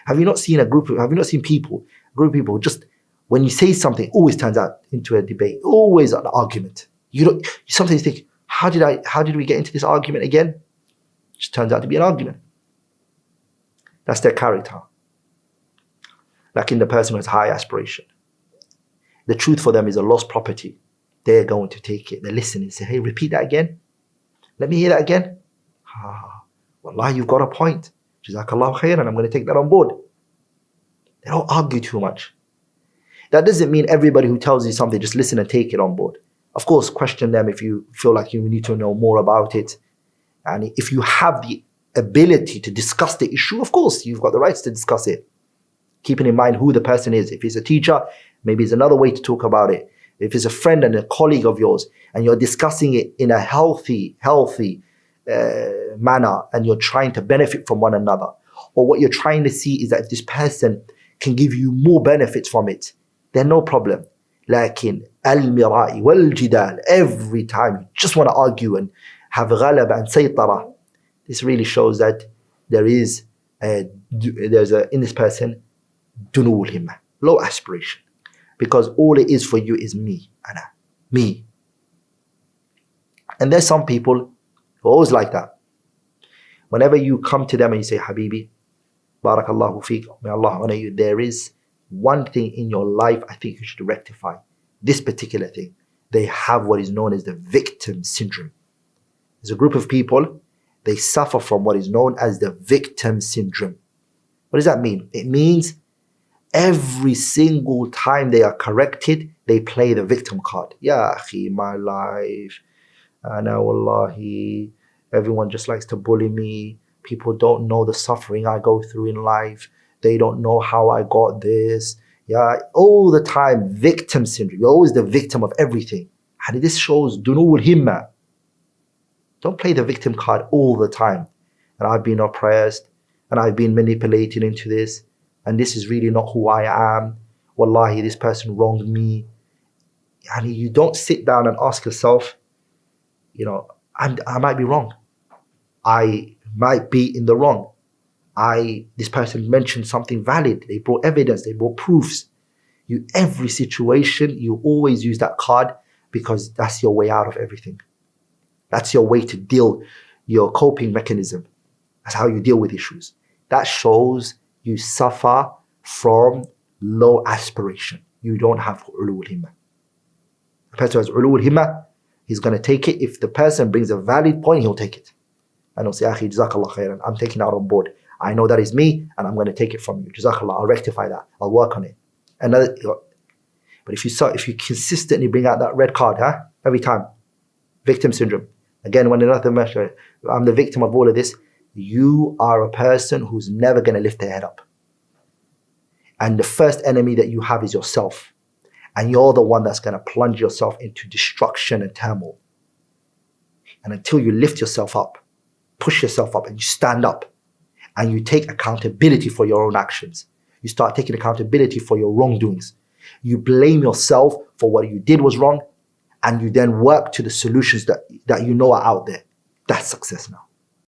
Have you not seen people, a group of people just, when you say something, it always turns out into a debate, always an argument. You sometimes think, how did we get into this argument again? It just turns out to be an argument. That's their character. Like in the person who has high aspiration. The truth for them is a lost property. They're going to take it. They listen and say, hey, repeat that again. Let me hear that again. Wallah, you've got a point. Jazakallah khairan, I'm going to take that on board. They don't argue too much. That doesn't mean everybody who tells you something, just listen and take it on board. Of course, question them if you feel like you need to know more about it. And if you have the ability to discuss the issue, of course, you've got the rights to discuss it. Keeping in mind who the person is. If he's a teacher, maybe it's another way to talk about it. If it's a friend and a colleague of yours, and you're discussing it in a healthy manner, and you're trying to benefit from one another, or what you're trying to see is that if this person can give you more benefits from it, then no problem. Lakin al-mira'i wal-jidal, every time you just want to argue and have ghalaba and saytara, this really shows that there's in this person dunul himmah, low aspiration, because all it is for you is me, ana, me. And there's some people who are always like that. Whenever you come to them and you say, Habibi, barakallahu feek, may Allah honor you, there is one thing in your life I think you should rectify. This particular thing. They have what is known as the victim syndrome. There's a group of people, they suffer from what is known as the victim syndrome. What does that mean? It means every single time they are corrected, they play the victim card. Ya akhi, my life, ana wallahi, everyone just likes to bully me. People don't know the suffering I go through in life. They don't know how I got this. Yeah, all the time, victim syndrome. You're always the victim of everything. And this shows dunul himma. Don't play the victim card all the time. And I've been oppressed, and I've been manipulated into this, and this is really not who I am. Wallahi, this person wronged me. And you don't sit down and ask yourself, you know, I might be wrong. I might be in the wrong. This person mentioned something valid. They brought evidence. They brought proofs. Every situation, you always use that card because that's your way out of everything. That's your way to deal, your coping mechanism. That's how you deal with issues. That shows you suffer from low aspiration. You don't have ulul himmah. The person who has ulul himmah, he's going to take it. If the person brings a valid point, he'll take it. And he'll say, Akhi, Jazakallah khairan, I'm taking that on board. I know that is me, and I'm going to take it from you. Jazakallah, I'll rectify that. I'll work on it. But if you consistently bring out that red card, every time, victim syndrome. Again, when another measure, I'm the victim of all of this. You are a person who's never going to lift their head up. And the first enemy that you have is yourself. And you're the one that's going to plunge yourself into destruction and turmoil. And until you lift yourself up, push yourself up, and you stand up, and you take accountability for your own actions. You start taking accountability for your wrongdoings. You blame yourself for what you did was wrong, and you then work to the solutions that you know are out there. That's success now.